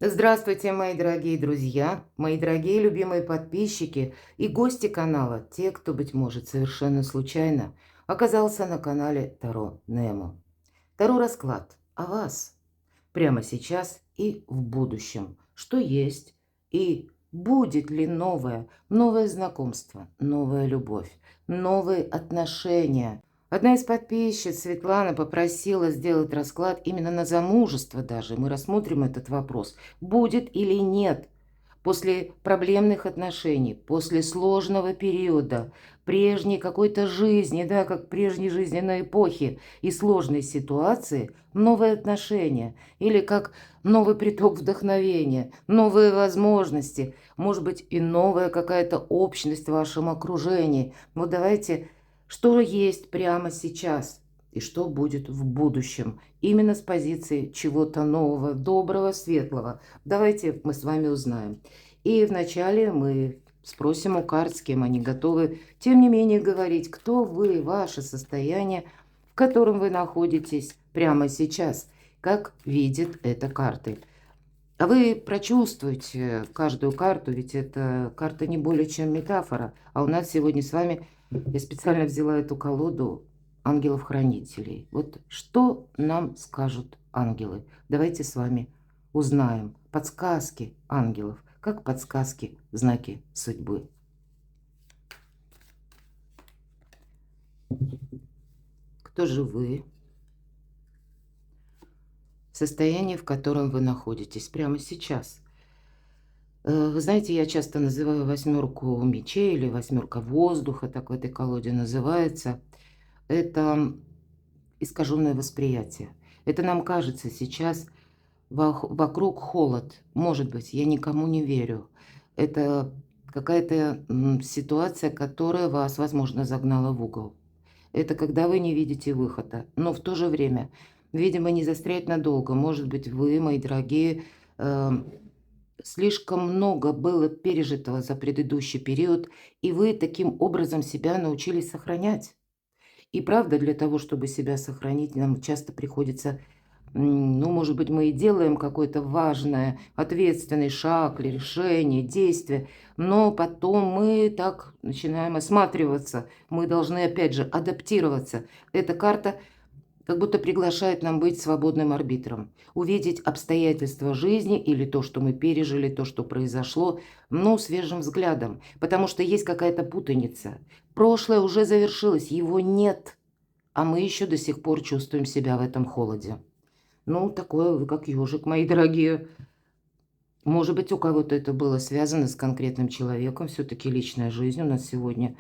Здравствуйте, мои дорогие друзья, мои дорогие любимые подписчики и гости канала, те, кто, быть может, совершенно случайно оказался на канале Таро Немо. Таро расклад о вас прямо сейчас и в будущем. Что есть и будет ли новое знакомство, новая любовь, новые отношения. Одна из подписчиц, Светлана, попросила сделать расклад именно на замужество даже. Мы рассмотрим этот вопрос, будет или нет. После проблемных отношений, после сложного периода, прежней какой-то жизни, да, как прежней жизненной эпохи и сложной ситуации, новые отношения или как новый приток вдохновения, новые возможности, может быть и новая какая-то общность в вашем окружении. Вот давайте, что есть прямо сейчас и что будет в будущем, именно с позиции чего-то нового, доброго, светлого. Давайте мы с вами узнаем. И вначале мы спросим у карт, с кем они готовы, тем не менее, говорить, кто вы, ваше состояние, в котором вы находитесь прямо сейчас, как видят это карты. А вы прочувствуйте каждую карту, ведь это карта не более чем метафора. А у нас сегодня с вами, я специально взяла эту колоду ангелов-хранителей. Вот что нам скажут ангелы? Давайте с вами узнаем. Подсказки ангелов, как подсказки, знаки судьбы. Кто же вы? Состояние, в котором вы находитесь прямо сейчас. Вы знаете, я часто называю восьмерку мечей или восьмерка воздуха, так в этой колоде называется. Это искаженное восприятие. Это нам кажется сейчас вокруг холод. Может быть, я никому не верю. Это какая-то ситуация, которая вас, возможно, загнала в угол. Это когда вы не видите выхода. Но в то же время, видимо, не застрять надолго. Может быть, вы, мои дорогие, слишком много было пережитого за предыдущий период, и вы таким образом себя научились сохранять. И правда, для того, чтобы себя сохранить, нам часто приходится, ну, может быть, мы и делаем какой-то важный, ответственный шаг или решение, действие, но потом мы так начинаем осматриваться. Мы должны, опять же, адаптироваться. Эта карта как будто приглашает нам быть свободным арбитром, увидеть обстоятельства жизни или то, что мы пережили, то, что произошло, но свежим взглядом, потому что есть какая-то путаница. Прошлое уже завершилось, его нет, а мы еще до сих пор чувствуем себя в этом холоде. Ну, такое вы как ежик, мои дорогие. Может быть, у кого-то это было связано с конкретным человеком, все-таки личная жизнь у нас сегодня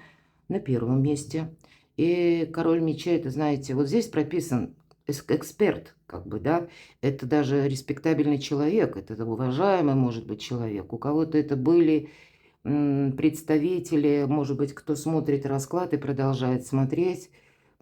на первом месте. И король мечей, это, знаете, вот здесь прописан эксперт, как бы, да, это даже респектабельный человек, это уважаемый, может быть, человек. У кого-то это были представители, может быть, кто смотрит расклад и продолжает смотреть.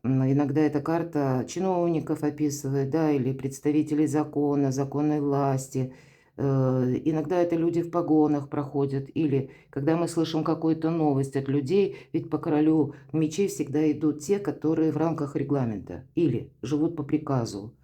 Иногда эта карта чиновников описывает, да, или представителей закона, законной власти. Иногда это люди в погонах проходят. Или когда мы слышим какую-то новость от людей, ведь по королю мечей всегда идут те, которые в рамках регламента. Или живут по приказу,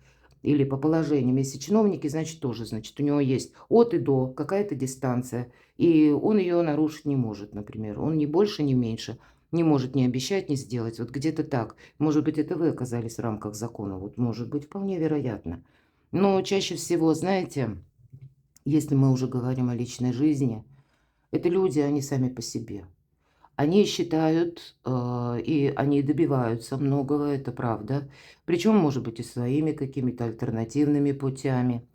или по положениям. Если чиновники, значит тоже, значит у него есть от и до какая-то дистанция. И он ее нарушить не может, например. Он ни больше, ни меньше не может ни обещать, ни сделать. Вот где-то так. Может быть, это вы оказались в рамках закона. Вот может быть, вполне вероятно. Но чаще всего, знаете, если мы уже говорим о личной жизни, это люди, они сами по себе. Они считают, и они добиваются многого, это правда. Причем, может быть, и своими какими-то альтернативными путями.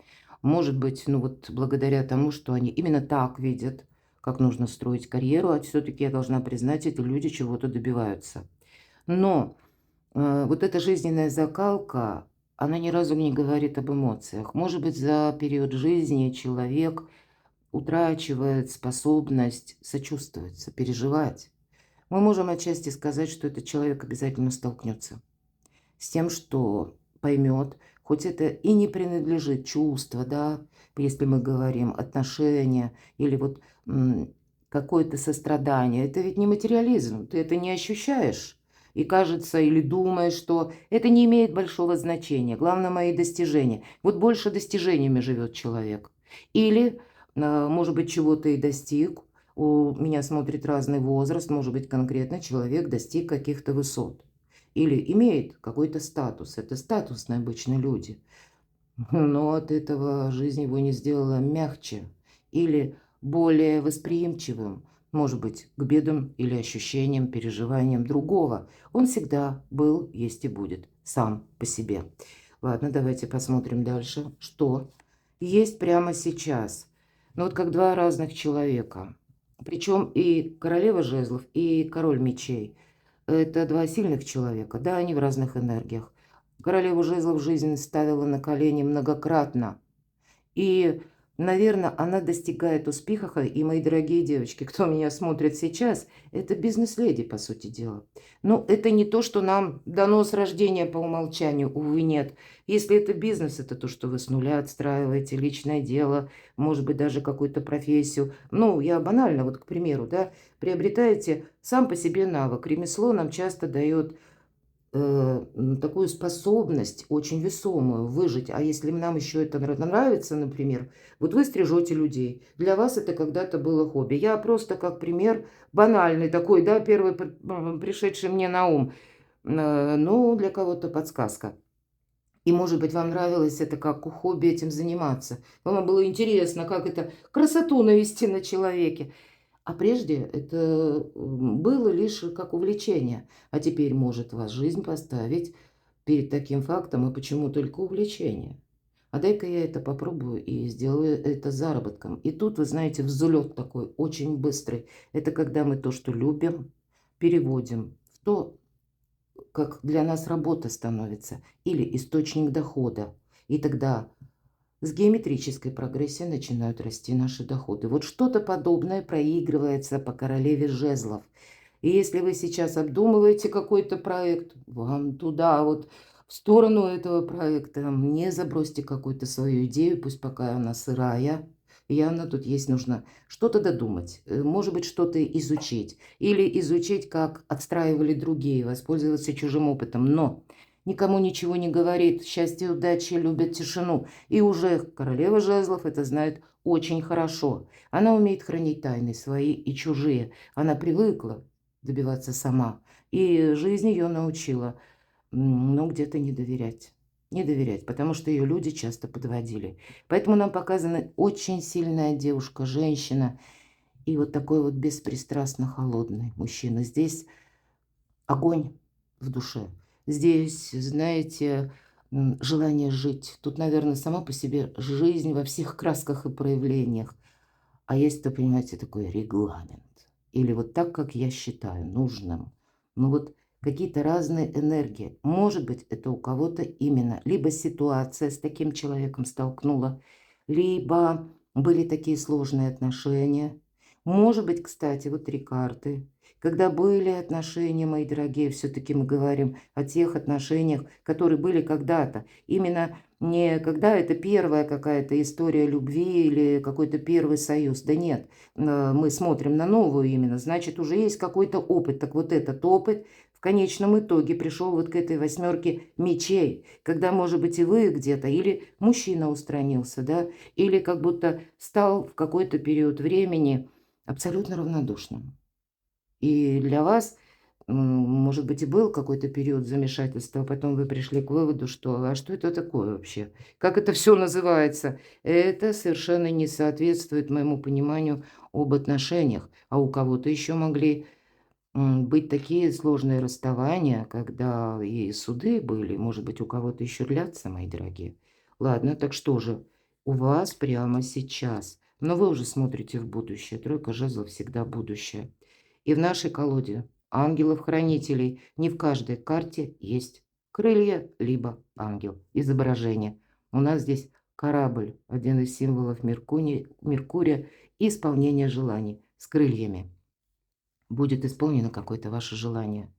Может быть, ну вот благодаря тому, что они именно так видят, как нужно строить карьеру, а все-таки я должна признать, эти люди чего-то добиваются. Но вот эта жизненная закалка, она ни разу не говорит об эмоциях. Может быть, за период жизни человек утрачивает способность сочувствовать, сопереживать. Мы можем отчасти сказать, что этот человек обязательно столкнется с тем, что поймет, хоть это и не принадлежит чувство, да, если мы говорим отношения или вот какое-то сострадание, это ведь не материализм, ты это не ощущаешь. И кажется, или думаешь, что это не имеет большого значения. Главное, мои достижения. Вот больше достижениями живет человек. Или, может быть, чего-то и достиг. У меня смотрит разный возраст, может быть, конкретно человек достиг каких-то высот. Или имеет какой-то статус. Это статусные обычно люди. Но от этого жизнь его не сделала мягче или более восприимчивым, может быть, к бедам или ощущениям, переживаниям другого. Он всегда был, есть и будет, сам по себе. Ладно, давайте посмотрим дальше, что есть прямо сейчас. Ну вот как два разных человека. Причем и королева жезлов, и король мечей. Это два сильных человека, да, они в разных энергиях. Королеву жезлов жизнь ставила на колени многократно. И, наверное, она достигает успехов. И, мои дорогие девочки, кто меня смотрит сейчас, это бизнес-леди, по сути дела. Но это не то, что нам дано с рождения по умолчанию, увы, нет. Если это бизнес, это то, что вы с нуля отстраиваете, личное дело, может быть, даже какую-то профессию. Ну, я банально, вот, к примеру, да, приобретаете сам по себе навык. Ремесло нам часто дает такую способность очень весомую выжить. А если нам еще это нравится, например, вот вы стрижете людей. Для вас это когда-то было хобби. Я просто как пример банальный такой, да, первый пришедший мне на ум. Но для кого-то подсказка. И, может быть, вам нравилось это как хобби этим заниматься. Вам было интересно, как это красоту навести на человеке. А прежде это было лишь как увлечение, а теперь может вас жизнь поставить перед таким фактом, и почему только увлечение? А дай-ка я это попробую и сделаю это заработком. И тут, вы знаете, взлет такой очень быстрый. Это когда мы то, что любим, переводим в то, как для нас работа становится, или источник дохода. И тогда с геометрической прогрессией начинают расти наши доходы. Вот что-то подобное проигрывается по королеве жезлов. И если вы сейчас обдумываете какой-то проект, вам туда вот в сторону этого проекта не забросьте какую-то свою идею, пусть пока она сырая. Явно тут есть нужно что-то додумать, может быть, что-то изучить. Или изучить, как отстраивали другие, воспользоваться чужим опытом. Но никому ничего не говорит. Счастье, удачи, любят тишину. И уже королева жезлов это знает очень хорошо. Она умеет хранить тайны свои и чужие. Она привыкла добиваться сама. И жизнь ее научила, ну, где-то не доверять. Не доверять, потому что ее люди часто подводили. Поэтому нам показана очень сильная девушка, женщина и вот такой вот беспристрастно холодный мужчина. Здесь огонь в душе. Здесь, знаете, желание жить. Тут, наверное, сама по себе жизнь во всех красках и проявлениях. А есть-то, понимаете, такой регламент. Или вот так, как я считаю нужным. Ну вот какие-то разные энергии. Может быть, это у кого-то именно либо ситуация с таким человеком столкнула, либо были такие сложные отношения. Может быть, кстати, вот 3 карты. Когда были отношения, мои дорогие, все-таки мы говорим о тех отношениях, которые были когда-то. Именно не когда это первая какая-то история любви или какой-то первый союз. Да нет, мы смотрим на новую именно. Значит, уже есть какой-то опыт. Так вот этот опыт в конечном итоге пришел вот к этой 8 мечей. Когда, может быть, и вы где-то, или мужчина устранился, да, или как будто стал в какой-то период времени абсолютно равнодушным. И для вас, может быть, и был какой-то период замешательства, а потом вы пришли к выводу, что а что это такое вообще? Как это все называется? Это совершенно не соответствует моему пониманию об отношениях. А у кого-то еще могли быть такие сложные расставания, когда и суды были, может быть, у кого-то еще длятся, мои дорогие. Ладно, так что же, у вас прямо сейчас. Но вы уже смотрите в будущее. Тройка жезлов всегда будущее. И в нашей колоде ангелов-хранителей не в каждой карте есть крылья, либо ангел, изображение. У нас здесь корабль, один из символов Меркурия, и исполнение желаний с крыльями. Будет исполнено какое-то ваше желание.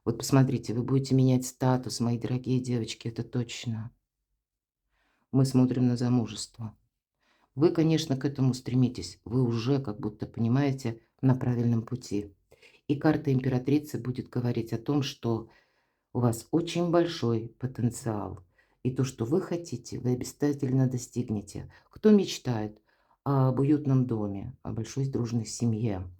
Вот посмотрите, вы будете менять статус, мои дорогие девочки, это точно. Мы смотрим на замужество. Вы, конечно, к этому стремитесь. Вы уже как будто понимаете на правильном пути. И карта императрицы будет говорить о том, что у вас очень большой потенциал. И то, что вы хотите, вы обязательно достигнете. Кто мечтает об уютном доме, о большой дружной семье,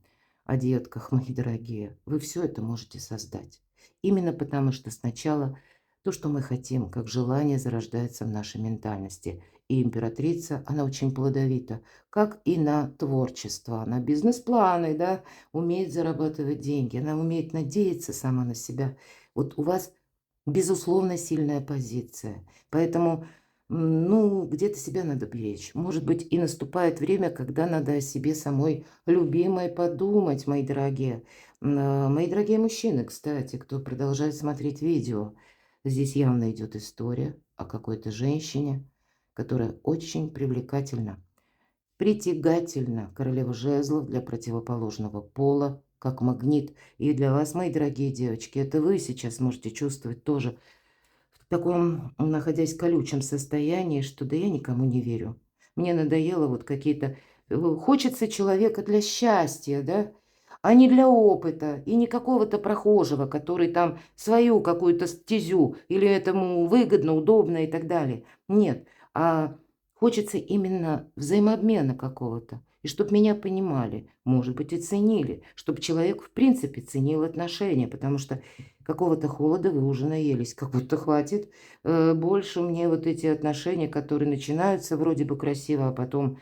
о детках, мои дорогие, вы все это можете создать. Именно потому, что сначала то, что мы хотим, как желание, зарождается в нашей ментальности. И императрица, она очень плодовита, как и на творчество, на бизнес-планы, да, умеет зарабатывать деньги, она умеет надеяться сама на себя. Вот у вас безусловно, сильная позиция. Поэтому, ну, где-то себя надо беречь. Может быть, и наступает время, когда надо о себе самой любимой подумать, мои дорогие. Мои дорогие мужчины, кстати, кто продолжает смотреть видео, здесь явно идет история о какой-то женщине, которая очень привлекательна. Притягательна королева жезлов для противоположного пола, как магнит. И для вас, мои дорогие девочки, это вы сейчас можете чувствовать тоже в таком, находясь в колючем состоянии, что да я никому не верю. Мне надоело вот какие-то... Хочется человека для счастья, да? А не для опыта и не какого-то прохожего, который там свою какую-то стезю или этому выгодно, удобно и так далее. Нет, а хочется именно взаимообмена какого-то. И чтобы меня понимали, может быть, и ценили, чтобы человек в принципе ценил отношения, потому что какого-то холода вы уже наелись, как будто хватит. Больше мне вот эти отношения, которые начинаются вроде бы красиво, а потом,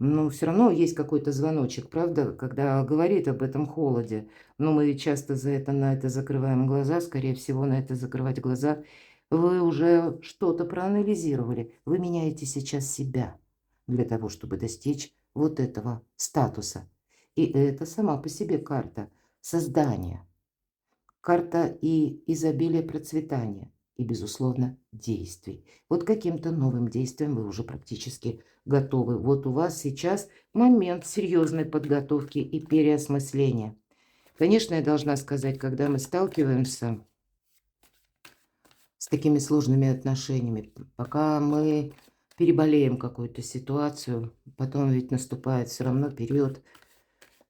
ну, все равно есть какой-то звоночек, правда, когда говорит об этом холоде. Но мы ведь часто на это закрываем глаза, скорее всего, на это закрывать глаза. Вы уже что-то проанализировали. Вы меняете сейчас себя для того, чтобы достичь вот этого статуса. И это сама по себе карта создания. Карта и изобилие процветания, и, безусловно, действий. Вот каким-то новым действиям вы уже практически готовы. Вот у вас сейчас момент серьезной подготовки и переосмысления. Конечно, я должна сказать, когда мы сталкиваемся с такими сложными отношениями, пока мы переболеем какую-то ситуацию, потом ведь наступает все равно период,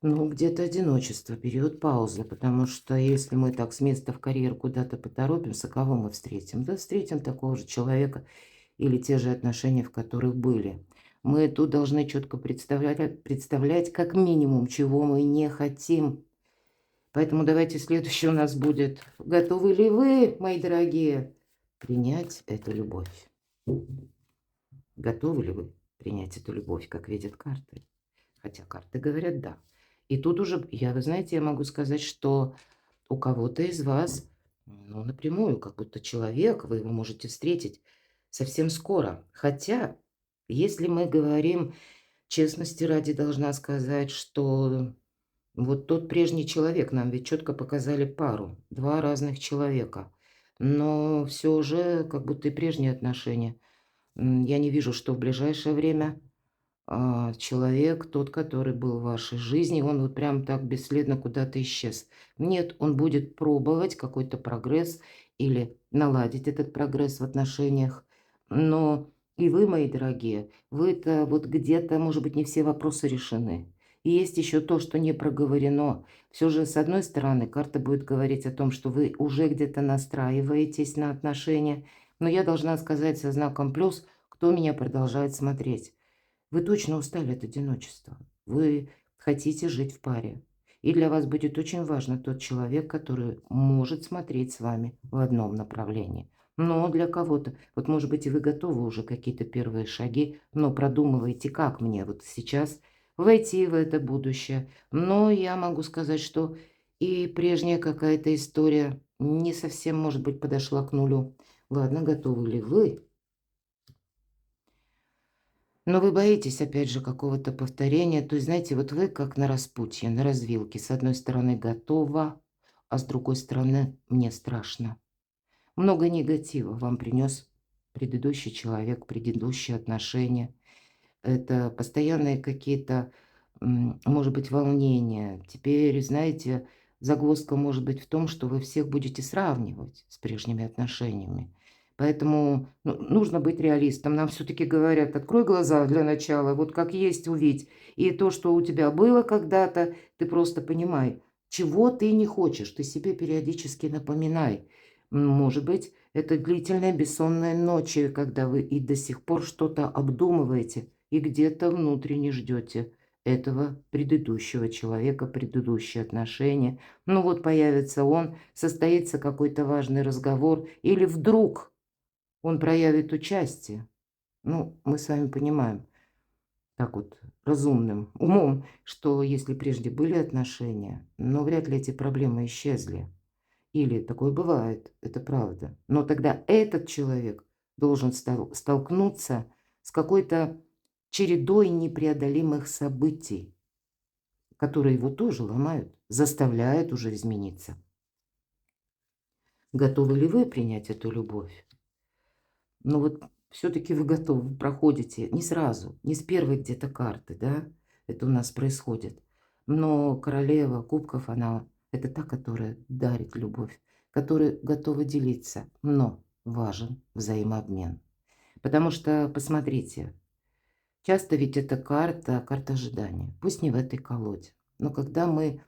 ну, где-то одиночество, период паузы, потому что если мы так с места в карьер куда-то поторопимся, кого мы встретим? Да, встретим такого же человека или те же отношения, в которых были. Мы тут должны четко представлять как минимум, чего мы не хотим. Поэтому давайте следующий у нас будет. Готовы ли вы, мои дорогие, принять эту любовь? Готовы ли вы принять эту любовь, как видят карты? Хотя карты говорят «да». И тут уже, вы знаете, я могу сказать, что у кого-то из вас, ну, напрямую, как будто человек, вы его можете встретить совсем скоро. Хотя, если мы говорим, честности ради, должна сказать, что вот тот прежний человек, нам ведь четко показали пару, два разных человека. Но все же, как будто и прежние отношения. Я не вижу, что в ближайшее время человек, тот, который был в вашей жизни, он вот прям так бесследно куда-то исчез. Нет, он будет пробовать какой-то прогресс или наладить этот прогресс в отношениях. Но и вы, мои дорогие, вы-то вот где-то, может быть, не все вопросы решены. И есть еще то, что не проговорено. Все же, с одной стороны, карта будет говорить о том, что вы уже где-то настраиваетесь на отношения. Но я должна сказать со знаком плюс, кто меня продолжает смотреть. Вы точно устали от одиночества. Вы хотите жить в паре. И для вас будет очень важно тот человек, который может смотреть с вами в одном направлении. Но для кого-то, вот может быть и вы готовы уже какие-то первые шаги, но продумываете, как мне вот сейчас войти в это будущее. Но я могу сказать, что и прежняя какая-то история не совсем, может быть, подошла к нулю. Ладно, готовы ли вы? Но вы боитесь, опять же, какого-то повторения. То есть, знаете, вот вы как на распутье, на развилке. С одной стороны готова, а с другой стороны мне страшно. Много негатива вам принес предыдущий человек, предыдущие отношения. Это постоянные какие-то, может быть, волнения. Теперь, знаете, загвоздка может быть в том, что вы всех будете сравнивать с прежними отношениями. Поэтому нужно быть реалистом. Нам все-таки говорят, открой глаза для начала, вот как есть увидь. И то, что у тебя было когда-то, ты просто понимай, чего ты не хочешь, ты себе периодически напоминай. Может быть, Это длительные бессонные ночи, когда вы и до сих пор что-то обдумываете и где-то внутренне ждете этого предыдущего человека, предыдущие отношения. Ну вот появится он, состоится какой-то важный разговор, или вдруг он проявит участие. Ну, мы с вами понимаем, так вот, разумным умом, что если прежде были отношения, но вряд ли эти проблемы исчезли. Или такое бывает, это правда. Но тогда этот человек должен столкнуться с какой-то чередой непреодолимых событий, которые его тоже ломают, заставляют уже измениться. Готовы ли вы принять эту любовь? Ну вот все-таки вы готовы, вы проходите не сразу, не с первой где-то карты, да, это у нас происходит. Но королева кубков, она это та, которая дарит любовь, которая готова делиться, но важен взаимообмен. Потому что, посмотрите, часто ведь это карта ожидания, пусть не в этой колоде, но когда мы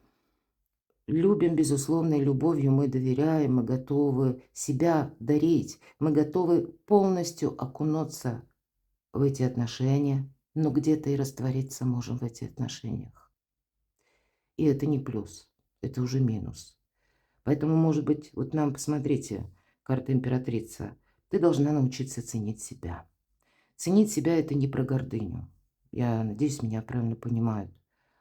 любим безусловной любовью, мы доверяем, мы готовы себя дарить, мы готовы полностью окунуться в эти отношения, но где-то и раствориться можем в этих отношениях. И это не плюс, это уже минус. Поэтому, может быть, вот нам, посмотрите, карта императрица, ты должна научиться ценить себя. Ценить себя – это не про гордыню. Я надеюсь, меня правильно понимают.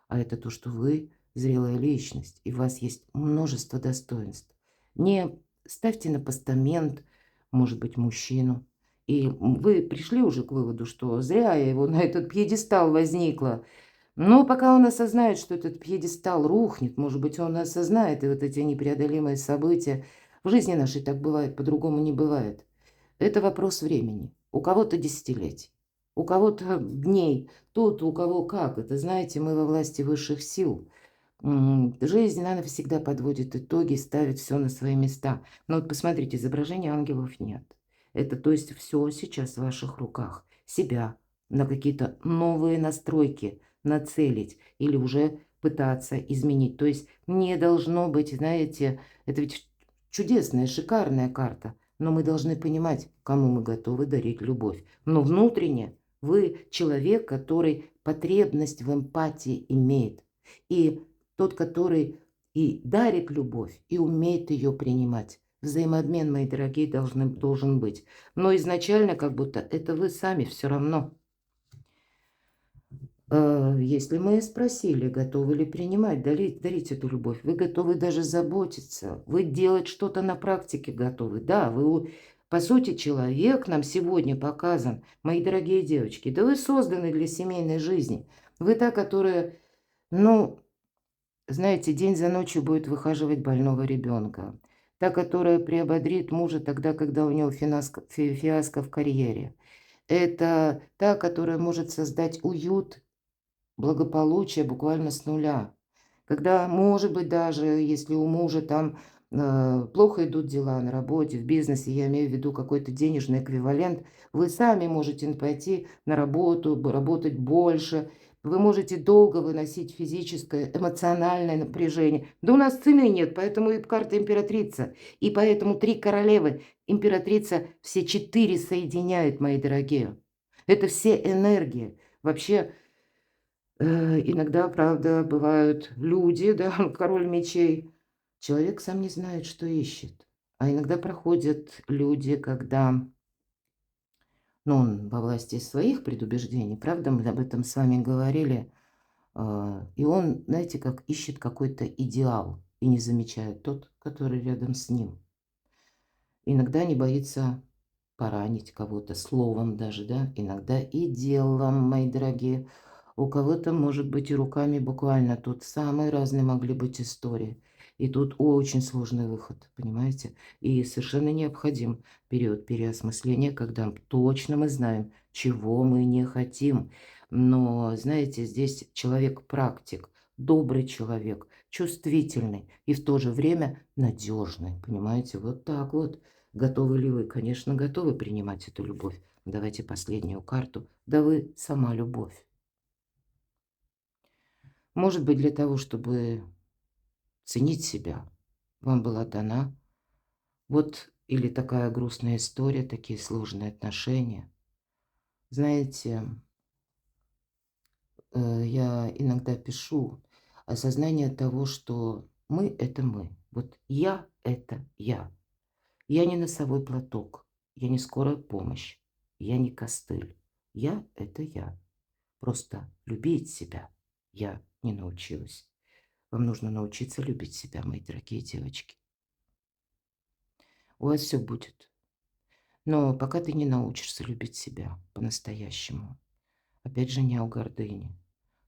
А это то, что вы зрелая личность, и у вас есть множество достоинств. Не ставьте на постамент, может быть, мужчину. И вы пришли уже к выводу, что зря я его на этот пьедестал возникла. Но пока он осознает, что этот пьедестал рухнет, может быть, он осознает и вот эти непреодолимые события. В жизни нашей так бывает, по-другому не бывает. Это вопрос времени. У кого-то десятилетий, у кого-то дней, тут у кого как. Это, знаете, мы во власти высших сил. Жизнь, она всегда подводит итоги, ставит все на свои места. Но вот посмотрите, изображения ангелов нет. Это, то есть, все сейчас в ваших руках. Себя на какие-то новые настройки нацелить или уже пытаться изменить. То есть не должно быть, знаете, это ведь чудесная, шикарная карта. Но мы должны понимать, кому мы готовы дарить любовь. Но внутренне вы человек, который потребность в эмпатии имеет. И тот, который и дарит любовь, и умеет ее принимать. Взаимообмен, мои дорогие, должен быть. Но изначально как будто это вы сами все равно. Если мы спросили, готовы ли принимать, дарить эту любовь, вы готовы даже заботиться, вы делать что-то на практике готовы. Да, вы, по сути, человек нам сегодня показан, мои дорогие девочки, да вы созданы для семейной жизни. Вы та, которая, ну, знаете, день за ночью будет выхаживать больного ребенка. Та, которая приободрит мужа тогда, когда у него фиаско в карьере. Это та, которая может создать уют, благополучие буквально с нуля. Когда, может быть, даже если у мужа там плохо идут дела на работе, в бизнесе, я имею в виду какой-то денежный эквивалент, вы сами можете пойти на работу, работать больше, вы можете долго выносить физическое, эмоциональное напряжение. Да у нас цены нет, поэтому и карта императрица, и поэтому 3 королевы, императрица все 4 соединяет, мои дорогие. Это все энергии. Вообще, иногда, правда, бывают люди, да, король мечей. Человек сам не знает, что ищет. А иногда проходят люди, когда, ну, он во власти своих предубеждений, правда, мы об этом с вами говорили, и он, знаете, как ищет какой-то идеал и не замечает тот, который рядом с ним. Иногда не боится поранить кого-то словом даже, да, иногда и делом, мои дорогие. У кого-то, может быть, и руками буквально. Тут самые разные могли быть истории. И тут очень сложный выход, понимаете? И совершенно необходим период переосмысления, когда точно мы знаем, чего мы не хотим. Но, знаете, здесь человек-практик, добрый человек, чувствительный и в то же время надежный, понимаете? Вот так вот. Готовы ли вы? Конечно, готовы принимать эту любовь. Давайте последнюю карту. Да вы сама любовь. Может быть, для того, чтобы ценить себя, вам была дана вот Или такая грустная история, такие сложные отношения. Знаете, я иногда пишу осознание того, что мы – это мы. Вот я – это я. Я не носовой платок, я не скорая помощь, я не костыль. Я – это я. Просто любить себя я не научилась. Вам нужно научиться любить себя, мои дорогие девочки. У вас все будет. Но пока ты не научишься любить себя по-настоящему, опять же, не о гордыне,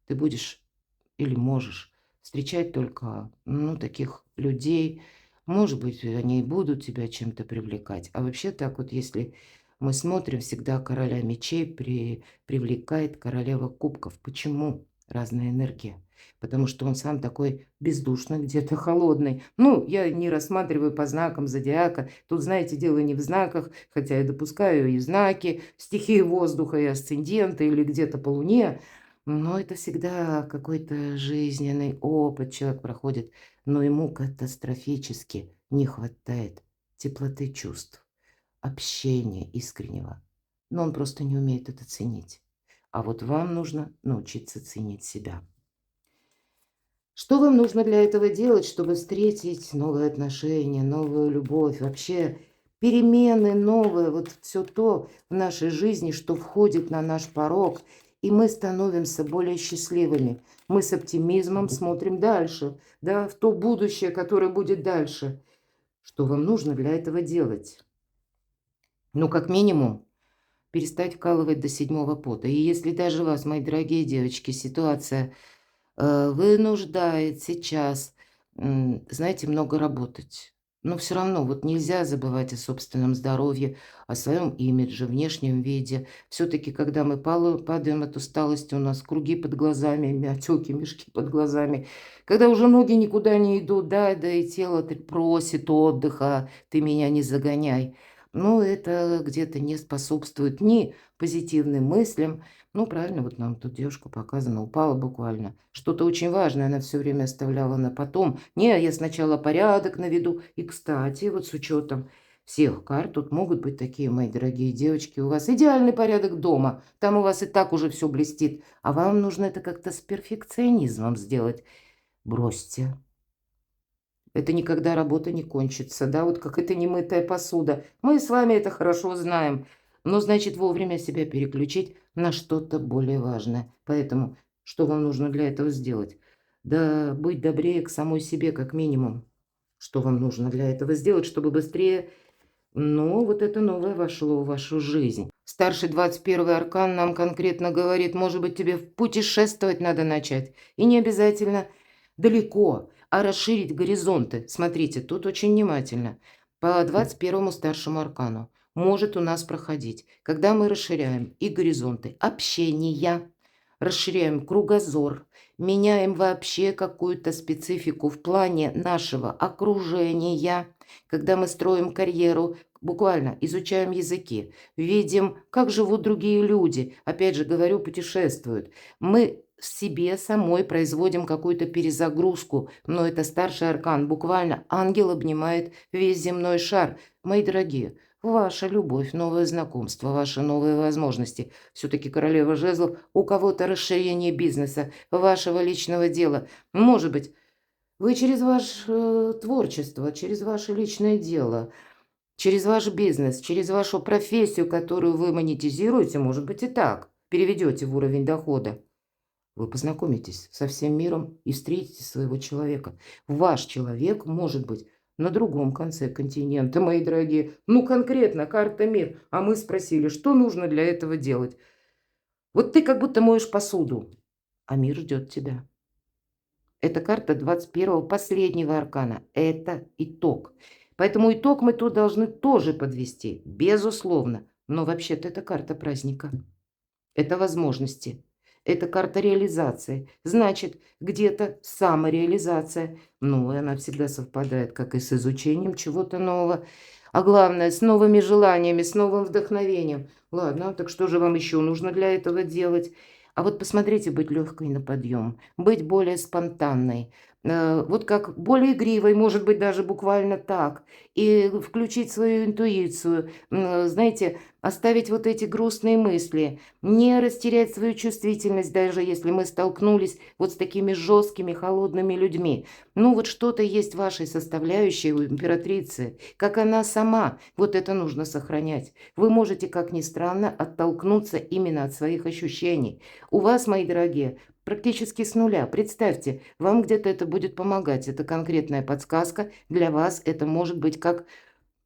ты будешь или можешь встречать только, ну, таких людей. Может быть, они и будут тебя чем-то привлекать. А вообще так вот, если мы смотрим, всегда короля мечей привлекает королева кубков. Почему? Разная энергия. Потому что он сам такой бездушный, где-то холодный. Ну, я не рассматриваю по знакам зодиака. Тут, знаете, дело не в знаках, хотя я допускаю и знаки, стихии воздуха, и асценденты, или где-то по луне. Но это всегда какой-то жизненный опыт человек проходит, но ему катастрофически не хватает теплоты чувств, общения искреннего. Но он просто не умеет это ценить. А вот вам нужно научиться ценить себя. Что вам нужно для этого делать, чтобы встретить новые отношения, новую любовь, вообще перемены новые, вот все то в нашей жизни, что входит на наш порог, и мы становимся более счастливыми. Мы с оптимизмом смотрим дальше, да, в то будущее, которое будет дальше. Что вам нужно для этого делать? Ну, как минимум, перестать вкалывать до седьмого пота. И если даже вас, мои дорогие девочки, ситуация вынуждает сейчас, знаете, много работать. Но все равно вот нельзя забывать о собственном здоровье, о своем имидже, внешнем виде. Все-таки, когда мы падаем от усталости, у нас круги под глазами, отеки, мешки под глазами. Когда уже ноги никуда не идут, да и тело просит отдыха, ты меня не загоняй. Ну, это где-то не способствует ни позитивным мыслям. Ну, правильно, вот нам тут девушка показана, упала буквально. Что-то очень важное она все время оставляла на потом. Не, я сначала порядок наведу. И, кстати, вот с учетом всех карт, тут могут быть такие, мои дорогие девочки, у вас идеальный порядок дома. Там у вас и так уже все блестит. А вам нужно это как-то с перфекционизмом сделать. Бросьте. Это никогда работа не кончится, да, вот как это немытая посуда. Мы с вами это хорошо знаем. Но, значит, вовремя себя переключить на что-то более важное. Поэтому что вам нужно для этого сделать? Да быть добрее к самой себе, как минимум. Что вам нужно для этого сделать, чтобы быстрее, ну, вот это новое вошло в вашу жизнь? Старший 21-й аркан нам конкретно говорит, может быть, тебе путешествовать надо начать. И не обязательно далеко, а расширить горизонты. Смотрите, тут очень внимательно. По 21-му старшему аркану может у нас проходить, когда мы расширяем и горизонты общения, расширяем кругозор, меняем вообще какую-то специфику в плане нашего окружения, когда мы строим карьеру, буквально изучаем языки, видим, как живут другие люди, опять же говорю, путешествуют. Мы в себе самой производим какую-то перезагрузку, но это старший аркан, буквально ангел обнимает весь земной шар. Мои дорогие, ваша любовь, новое знакомство, ваши новые возможности. Все-таки королева жезлов, у кого-то расширение бизнеса, вашего личного дела. Может быть, вы через ваше творчество, через ваше личное дело, через ваш бизнес, через вашу профессию, которую вы монетизируете, может быть и так, переведете в уровень дохода. Вы познакомитесь со всем миром и встретите своего человека. Ваш человек может быть на другом конце континента, мои дорогие. Ну, конкретно, карта мир. А мы спросили, что нужно для этого делать. Вот ты как будто моешь посуду, а мир ждет тебя. Это карта 21-го последнего аркана. Это итог. Поэтому итог мы тут должны тоже подвести, безусловно. Но вообще-то это карта праздника. Это возможности. Это карта реализации. Значит, где-то самореализация. Ну, и она всегда совпадает, как и с изучением чего-то нового. А главное, с новыми желаниями, с новым вдохновением. Ладно, так что же вам еще нужно для этого делать? А вот посмотрите, быть легкой на подъем, быть более спонтанной, вот как более игривой, может быть, даже буквально так, и включить свою интуицию, знаете, оставить вот эти грустные мысли, не растерять свою чувствительность, даже если мы столкнулись вот с такими жесткими, холодными людьми. Ну, вот что-то есть в вашей составляющей у императрицы, как она сама. Вот это нужно сохранять. Вы можете, как ни странно, оттолкнуться именно от своих ощущений. У вас, мои дорогие, практически с нуля. Представьте, вам где-то это будет помогать. Это конкретная подсказка. Для вас это может быть как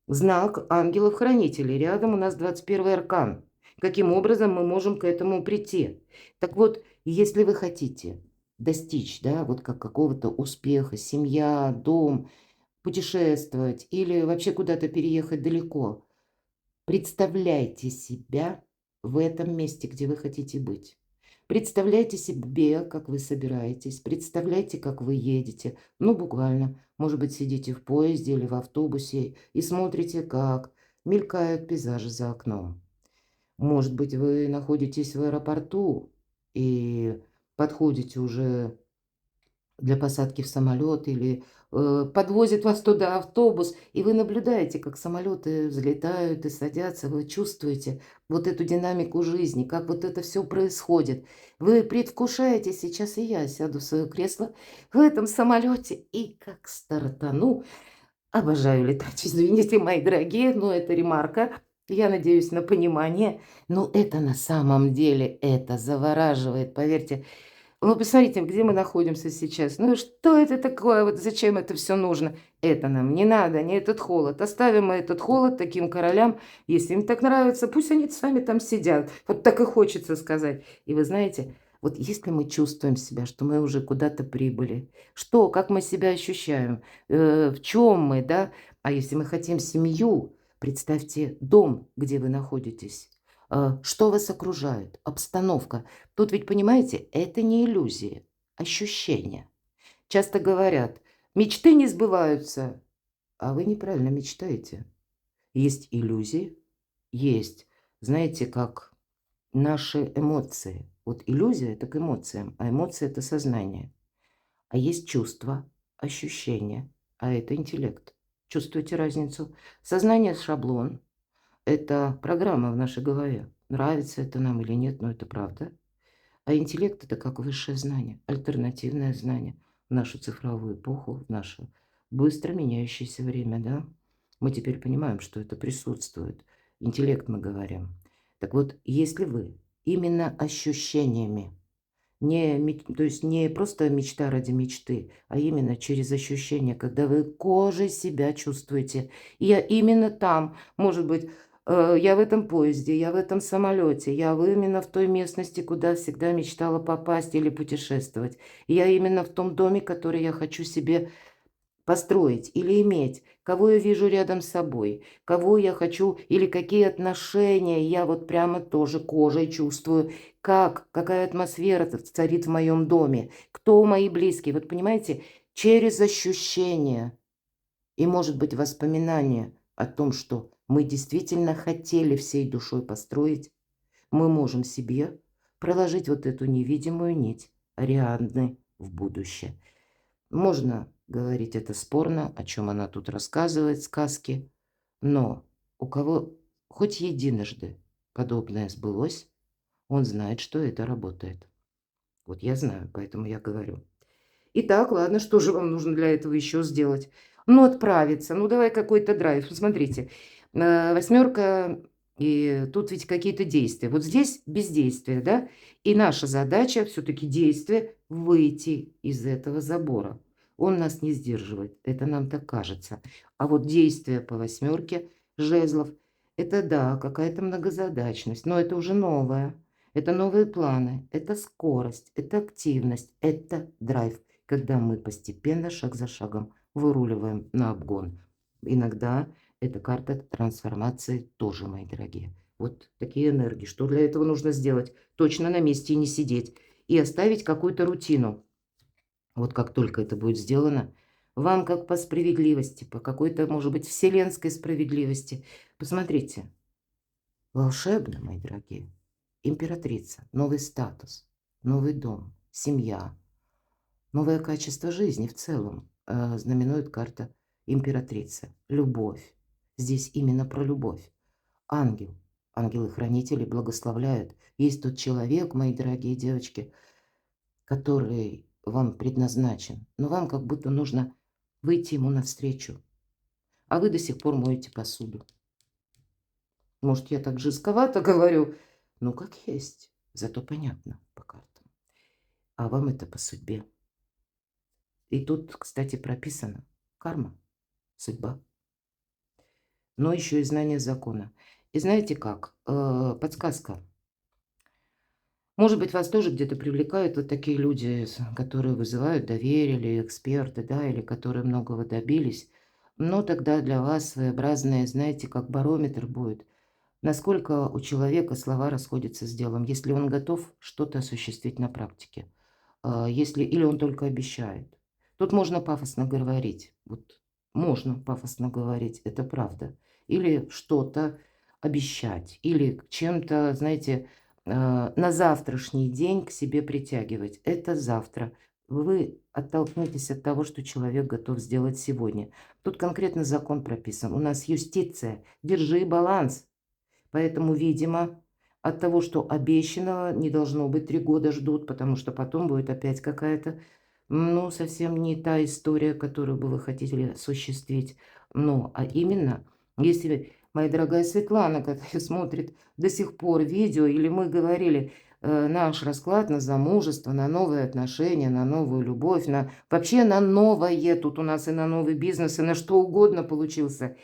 знак ангелов-хранителей. Рядом у нас 21-й аркан. Каким образом мы можем к этому прийти? Так вот, если вы хотите достичь, да, вот как какого-то успеха, семья, дом, путешествовать или вообще куда-то переехать далеко, представляйте себя в этом месте, где вы хотите быть. Представляйте себе, как вы собираетесь, представляйте, как вы едете. Ну, буквально, может быть, сидите в поезде или в автобусе и смотрите, как мелькают пейзажи за окном. Может быть, вы находитесь в аэропорту и подходите уже для посадки в самолет или подвозит вас туда автобус, и вы наблюдаете, как самолеты взлетают и садятся, вы чувствуете вот эту динамику жизни, как вот это все происходит. Вы предвкушаете, сейчас и я сяду в свое кресло в этом самолете и как стартану. Обожаю летать, извините, мои дорогие, но это ремарка. Я надеюсь на понимание. Но это на самом деле, это завораживает, поверьте. Ну, посмотрите, где мы находимся сейчас. Ну, что это такое? Вот зачем это все нужно? Это нам не надо, не этот холод. Оставим мы этот холод таким королям. Если им так нравится, пусть они сами там сидят. Вот так и хочется сказать. И вы знаете, вот если мы чувствуем себя, что мы уже куда-то прибыли, что, как мы себя ощущаем, в чем мы, да? А если мы хотим семью, представьте дом, где вы находитесь. Что вас окружает? Обстановка. Тут ведь, понимаете, это не иллюзии, ощущения. Часто говорят, мечты не сбываются, а вы неправильно мечтаете. Есть иллюзии, есть, знаете, как наши эмоции. Вот иллюзия– это к эмоциям, а эмоции– это сознание. А есть чувства, ощущения, а это интеллект. Чувствуете разницу? Сознание– шаблон, это программа в нашей голове. Нравится это нам или нет, но это правда. А интеллект– это как высшее знание, альтернативное знание в нашу цифровую эпоху, в наше быстро меняющееся время, да. Мы теперь понимаем, что это присутствует. Интеллект мы говорим. Так вот, если вы именно ощущениями, то есть не просто мечта ради мечты, а именно через ощущения, когда вы кожей себя чувствуете. И я именно там, может быть, я в этом поезде, я в этом самолете, я именно в той местности, куда всегда мечтала попасть или путешествовать. Я именно в том доме, который я хочу себе построить или иметь, кого я вижу рядом с собой, кого я хочу или какие отношения я вот прямо тоже кожей чувствую, какая атмосфера царит в моем доме, кто мои близкие. Вот понимаете, через ощущения и, может быть, воспоминания о том, что мы действительно хотели всей душой построить, мы можем себе проложить вот эту невидимую нить Ариадны в будущее. Можно говорить это спорно, о чем она тут рассказывает, сказки, но у кого хоть единожды подобное сбылось, он знает, что это работает. Вот я знаю, поэтому я говорю. Итак, ладно, что же вам нужно для этого еще сделать? Ну, отправиться, ну, давай какой-то драйв. Смотрите, восьмерка, и тут ведь какие-то действия. Вот здесь бездействие, да? И наша задача все-таки действие выйти из этого забора. Он нас не сдерживает, это нам так кажется. А вот действие по восьмерке жезлов, это да, какая-то многозадачность, но это уже новое. Это новые планы, это скорость, это активность, это драйв, когда мы постепенно, шаг за шагом выруливаем на обгон. Иногда это карта трансформации тоже, мои дорогие. Вот такие энергии. Что для этого нужно сделать? Точно на месте и не сидеть. И оставить какую-то рутину. Вот как только это будет сделано, вам как по справедливости, по какой-то, может быть, вселенской справедливости. Посмотрите, волшебно, мои дорогие. Императрица, новый статус. новый дом, семья, новое качество жизни в целом. Знаменует карта императрицы. Любовь. Здесь именно про любовь. Ангел. Ангелы-хранители благословляют. Есть тот человек, мои дорогие девочки, который вам предназначен. Но вам как будто нужно выйти ему навстречу. А вы до сих пор моете посуду. Может, я так жестковато говорю? Ну, как есть. Зато понятно по картам. А вам это по судьбе. И тут, кстати, прописано карма, судьба. Но еще и знание закона. И знаете как? Подсказка. Может быть, вас тоже где-то привлекают вот такие люди, которые вызывают доверие, или эксперты, да, или которые многого добились. Но тогда для вас своеобразное, знаете, как барометр будет. Насколько у человека слова расходятся с делом, если он готов что-то осуществить на практике, если или он только обещает. Тут можно пафосно говорить, вот можно пафосно говорить, это правда. Или что-то обещать, или чем-то, знаете, на завтрашний день к себе притягивать. Это завтра. Вы оттолкнетесь от того, что человек готов сделать сегодня. Тут конкретно закон прописан. У нас юстиция. Держи баланс. Поэтому, видимо, от того, что обещанного, не должно быть 3 года ждут, потому что потом будет опять какая-то, ну, совсем не та история, которую бы вы хотели осуществить. Ну, а именно, если моя дорогая Светлана, которая смотрит до сих пор видео, или мы говорили, наш расклад на замужество, на новые отношения, на новую любовь, на вообще на новое, тут у нас и на новый бизнес, и на что угодно получился.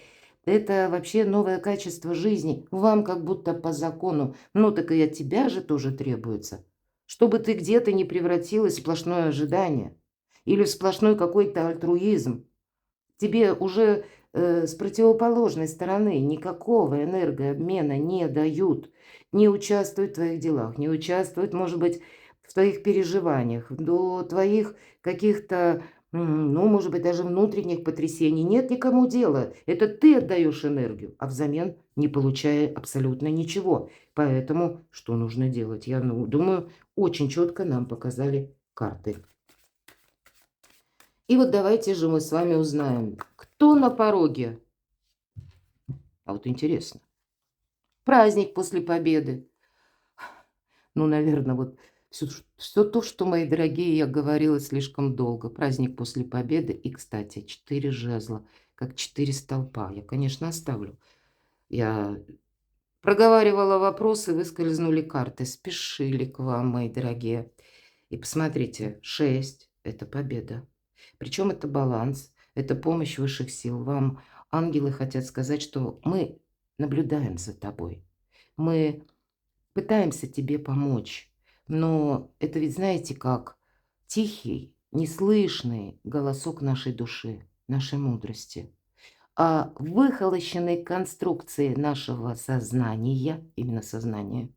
Это вообще новое качество жизни. Вам как будто по закону. Ну, так и от тебя же тоже требуется. Чтобы ты где-то не превратилась в сплошное ожидание. Или в сплошной какой-то альтруизм. Тебе уже с противоположной стороны никакого энергообмена не дают. Не участвуют в твоих делах. Не участвуют, может быть, в твоих переживаниях. До твоих каких-то ну, может быть, даже внутренних потрясений нет никому дела. Это ты отдаешь энергию, а взамен не получая абсолютно ничего. Поэтому что нужно делать? Я думаю, очень четко нам показали карты. И вот давайте же мы с вами узнаем, кто на пороге. А вот интересно. Праздник после победы. Ну, наверное, вот все то, что, мои дорогие, я говорила слишком долго. Праздник после победы. И, кстати, 4 жезла, как 4 столпа. Я, конечно, оставлю. Я проговаривала вопросы, выскользнули карты. Спешили к вам, мои дорогие. И посмотрите, 6 – это победа. Причем это баланс, это помощь высших сил. Вам ангелы хотят сказать, что мы наблюдаем за тобой. Мы пытаемся тебе помочь. Но это ведь, знаете, как тихий, неслышный голосок нашей души, нашей мудрости. А выхолощенные конструкции нашего сознания, именно сознания,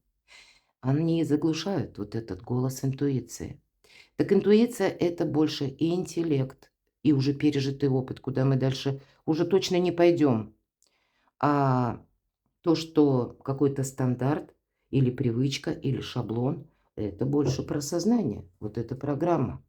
они заглушают вот этот голос интуиции. Так интуиция – это больше и интеллект, и уже пережитый опыт, куда мы дальше уже точно не пойдем. А то, что какой-то стандарт или привычка, или шаблон – это больше про сознание, вот эта программа.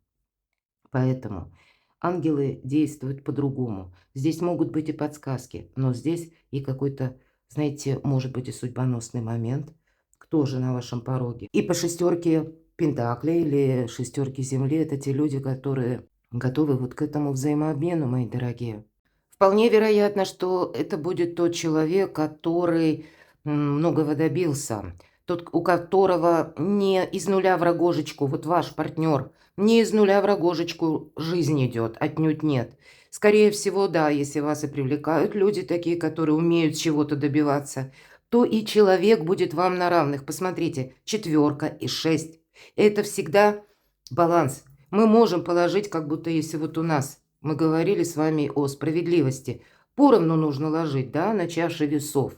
Поэтому ангелы действуют по-другому. Здесь могут быть и подсказки, но здесь и какой-то, знаете, может быть и судьбоносный момент. Кто же на вашем пороге? И по шестерке пентаклей или шестерке земли – это те люди, которые готовы вот к этому взаимообмену, мои дорогие. Вполне вероятно, что это будет тот человек, который многого добился. Тот, у которого не из нуля в рогожечку, вот ваш партнер, не из нуля в рогожечку жизнь идет, отнюдь нет. Скорее всего, да, если вас и привлекают люди такие, которые умеют чего-то добиваться, то и человек будет вам на равных. Посмотрите, 4 и 6. Это всегда баланс. Мы можем положить, как будто если вот у нас, мы говорили с вами о справедливости, поровну нужно ложить, да, на чаше весов.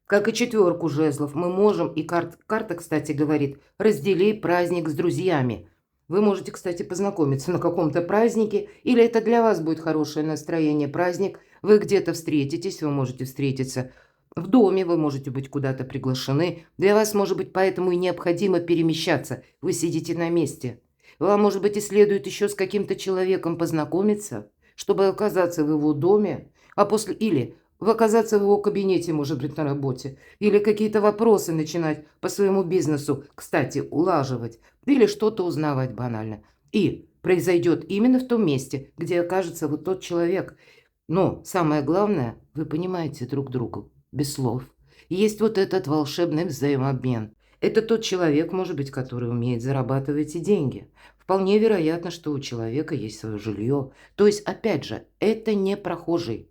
Как и 4 жезлов, мы можем, и карта, кстати, говорит, раздели праздник с друзьями. Вы можете, кстати, познакомиться на каком-то празднике, или это для вас будет хорошее настроение, праздник, вы где-то встретитесь, вы можете встретиться В доме вы можете быть куда-то приглашены. Для вас, может быть, поэтому и необходимо перемещаться. Вы сидите на месте. Вам, может быть, и следует еще с каким-то человеком познакомиться, чтобы оказаться в его доме, а после или оказаться в его кабинете, может быть, на работе, или какие-то вопросы начинать по своему бизнесу, кстати, улаживать, или что-то узнавать банально. И произойдет именно в том месте, где окажется вот тот человек. Но самое главное, вы понимаете друг друга без слов. Есть вот этот волшебный взаимообмен. Это тот человек, может быть, который умеет зарабатывать и деньги. Вполне вероятно, что у человека есть свое жилье. То есть, опять же, это не прохожий.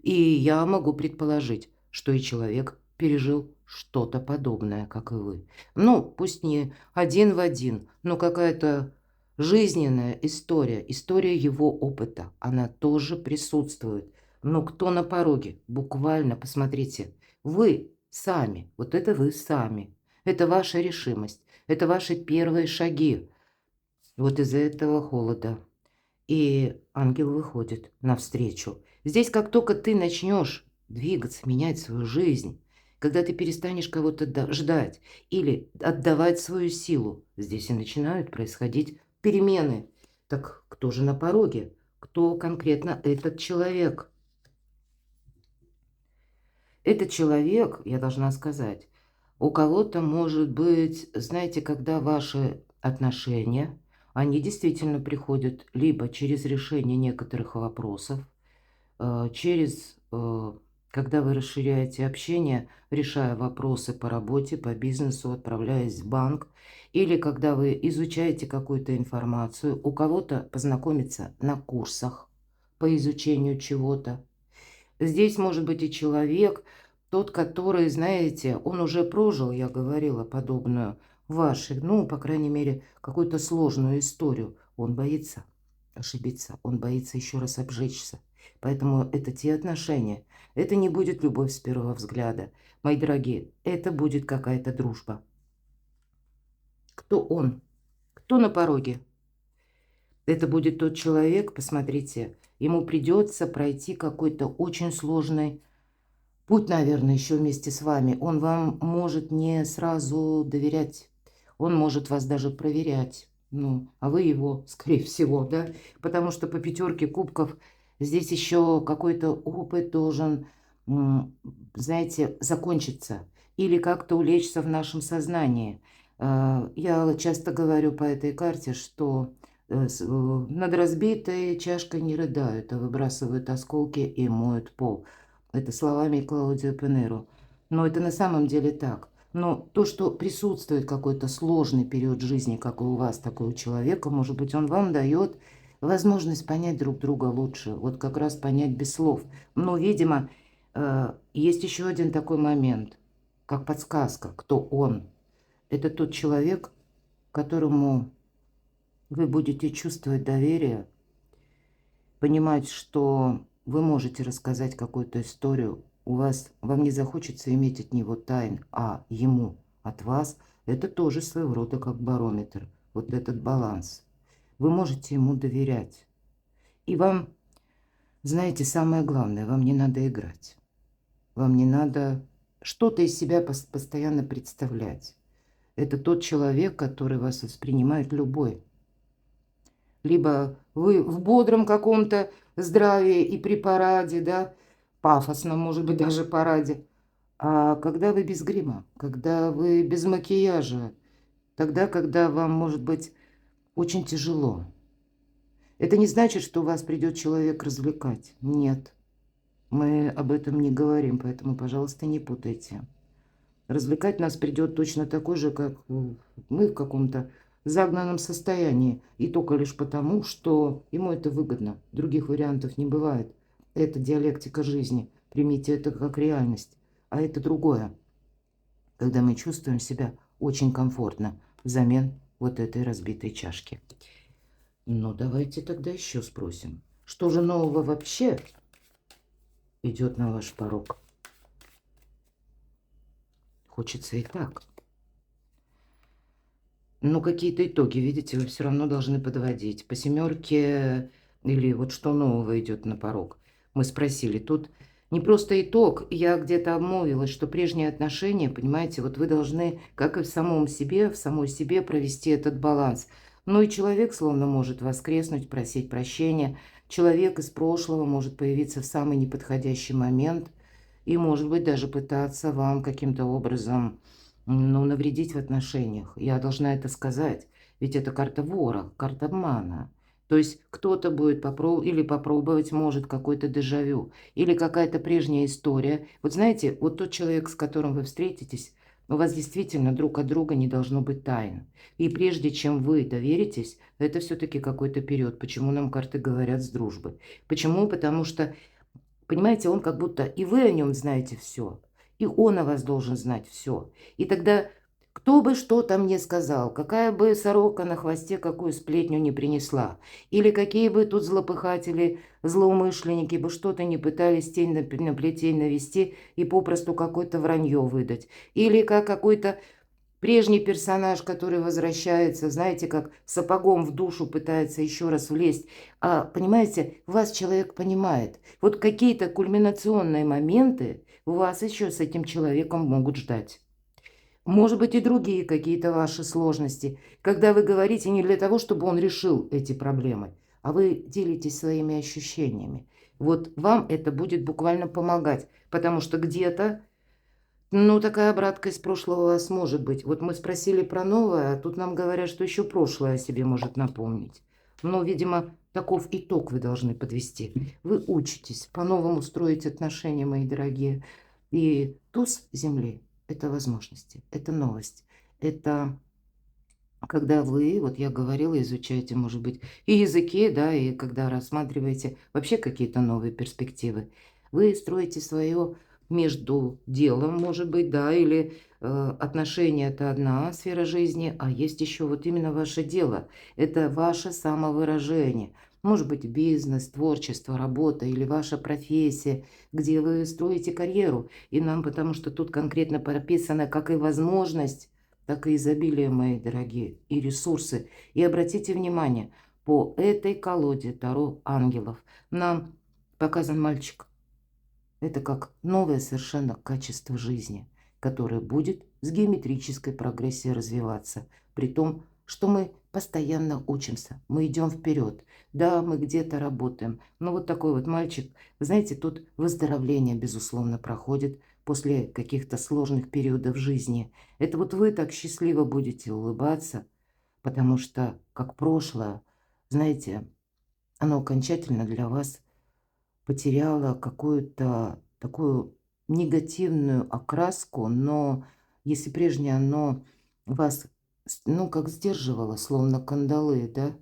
И я могу предположить, что и человек пережил что-то подобное, как и вы. Ну, пусть не один в один, но какая-то жизненная история, история его опыта, она тоже присутствует. Но кто на пороге? Буквально, посмотрите, вы сами, вот это вы сами. Это ваша решимость, это ваши первые шаги. Вот из-за этого холода. И ангел выходит навстречу. Здесь как только ты начнешь двигаться, менять свою жизнь, когда ты перестанешь кого-то ждать или отдавать свою силу, здесь и начинают происходить перемены. Так кто же на пороге? Кто конкретно этот человек? Этот человек, я должна сказать, у кого-то может быть, знаете, когда ваши отношения, они действительно приходят либо через решение некоторых вопросов, когда вы расширяете общение, решая вопросы по работе, по бизнесу, отправляясь в банк, или когда вы изучаете какую-то информацию, у кого-то познакомиться на курсах по изучению чего-то. Здесь может быть и человек, тот, который, знаете, он уже прожил, я говорила, подобную вашей, ну, по крайней мере, какую-то сложную историю. Он боится ошибиться, он боится еще раз обжечься. Поэтому это те отношения. Это не будет любовь с первого взгляда. Мои дорогие, это будет какая-то дружба. Кто он? Кто на пороге? Это будет тот человек, посмотрите, ему придется пройти какой-то очень сложный путь, наверное, еще вместе с вами. Он вам может не сразу доверять. Он может вас даже проверять. Ну, а вы его, скорее всего, да? Потому что по пятерке кубков здесь еще какой-то опыт должен, знаете, закончиться. Или как-то улечься в нашем сознании. Я часто говорю по этой карте, что над разбитой чашкой не рыдают, а выбрасывают осколки и моют пол. Это словами Клаудио Пенеро. Но это на самом деле так. Но то, что присутствует какой-то сложный период жизни, как и у вас, такой у человека, может быть, он вам дает возможность понять друг друга лучше. Вот как раз понять без слов. Но, видимо, есть еще один такой момент, как подсказка, кто он. Это тот человек, которому вы будете чувствовать доверие, понимать, что вы можете рассказать какую-то историю, вам не захочется иметь от него тайн, а ему от вас, это тоже своего рода как барометр, вот этот баланс. Вы можете ему доверять. И вам, знаете, самое главное, вам не надо играть. Вам не надо что-то из себя постоянно представлять. Это тот человек, который вас воспринимает любой. Либо вы в бодром каком-то здравии и при параде, да, пафосном, может быть, даже параде. А когда вы без грима, когда вы без макияжа, тогда, когда вам, может быть, очень тяжело. Это не значит, что вас придет человек развлекать. Нет, мы об этом не говорим, поэтому, пожалуйста, не путайте. Развлекать нас придет точно такой же, как мы в каком-то загнанном состоянии. И только лишь потому, что ему это выгодно. Других вариантов не бывает. Это диалектика жизни. Примите это как реальность. А это другое. Когда мы чувствуем себя очень комфортно взамен вот этой разбитой чашки. Ну, давайте тогда еще спросим. Что же нового вообще идет на ваш порог? Хочется и так. Но какие-то итоги, видите, вы все равно должны подводить. По семерке или вот что нового идет на порог. Мы спросили, тут Не просто итог, я где-то обмолвилась, что прежние отношения, понимаете, вот вы должны, как и в самой себе провести этот баланс. Ну и человек словно может воскреснуть, просить прощения. Человек из прошлого может появиться в самый неподходящий момент и, может быть, даже пытаться вам каким-то образом, ну, навредить в отношениях. Я должна это сказать, ведь это карта вора, карта обмана. То есть кто-то будет попробовать может какой-то дежавю или какая-то прежняя история. Вот знаете, вот тот человек, с которым вы встретитесь, у вас действительно друг от друга не должно быть тайн. И прежде чем вы доверитесь, это все-таки какой-то период. Почему нам карты говорят с дружбы? Почему? Потому что, понимаете, он как будто и вы о нем знаете все, и он о вас должен знать все. И тогда кто бы что там мне сказал, какая бы сорока на хвосте какую сплетню не принесла, или какие бы тут злопыхатели, злоумышленники бы что-то не пытались тень на плетень навести и попросту какое-то вранье выдать, или как какой-то прежний персонаж, который возвращается, знаете, как сапогом в душу пытается еще раз влезть. А, понимаете, вас человек понимает. Вот какие-то кульминационные моменты вас еще с этим человеком могут ждать. Может быть, и другие какие-то ваши сложности, когда вы говорите не для того, чтобы он решил эти проблемы, а вы делитесь своими ощущениями. Вот вам это будет буквально помогать, потому что где-то, ну, такая обратка из прошлого у вас может быть. Вот мы спросили про новое, а тут нам говорят, что еще прошлое о себе может напомнить. Но, видимо, таков итог вы должны подвести. Вы учитесь по-новому строить отношения, мои дорогие. И туз Земли – это возможности, это новость. Это когда вы, вот я говорила, изучаете, может быть, и языки, да, и когда рассматриваете вообще какие-то новые перспективы, вы строите свое между делом, может быть, да, или отношения – это одна сфера жизни, а есть еще вот именно ваше дело, это ваше самовыражение. Может быть, бизнес, творчество, работа или ваша профессия, где вы строите карьеру. И нам, потому что тут конкретно прописано, как и возможность, так и изобилие, мои дорогие, и ресурсы. И обратите внимание, по этой колоде Таро ангелов нам показан мальчик. Это как новое совершенно качество жизни, которое будет с геометрической прогрессией развиваться, при том, что мы постоянно учимся, мы идем вперед. Да, мы где-то работаем, но вот такой вот мальчик, вы знаете, тут выздоровление, безусловно, проходит после каких-то сложных периодов жизни. Это вот вы так счастливо будете улыбаться, потому что, как прошлое, знаете, оно окончательно для вас потеряло какую-то такую негативную окраску, но если прежнее оно вас, ну, как сдерживало, словно кандалы, да,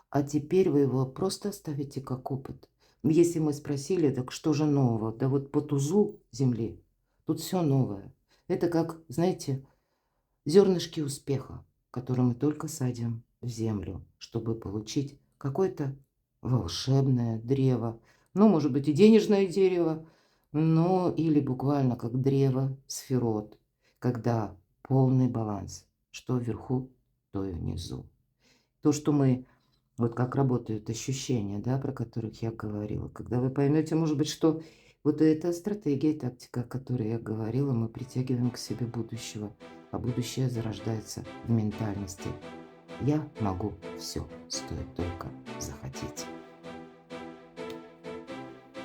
а теперь вы его просто оставите как опыт. Если мы спросили, так что же нового? Да вот по тузу Земли тут все новое. Это как, знаете, зернышки успеха, которые мы только садим в землю, чтобы получить какое-то волшебное древо. Ну, может быть, и денежное дерево, но или буквально как древо сферот, когда полный баланс, что вверху, то и внизу. То, что мы, вот как работают ощущения, да, про которых я говорила, когда вы поймете, может быть, что вот эта стратегия, тактика, о которой я говорила, мы притягиваем к себе будущего, а будущее зарождается в ментальности. Я могу все, стоит только захотеть.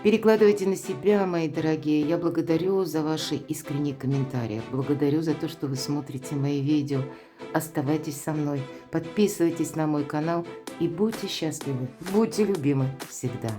Перекладывайте на себя, мои дорогие. Я благодарю за ваши искренние комментарии. Благодарю за то, что вы смотрите мои видео. Оставайтесь со мной, подписывайтесь на мой канал и будьте счастливы, будьте любимы всегда.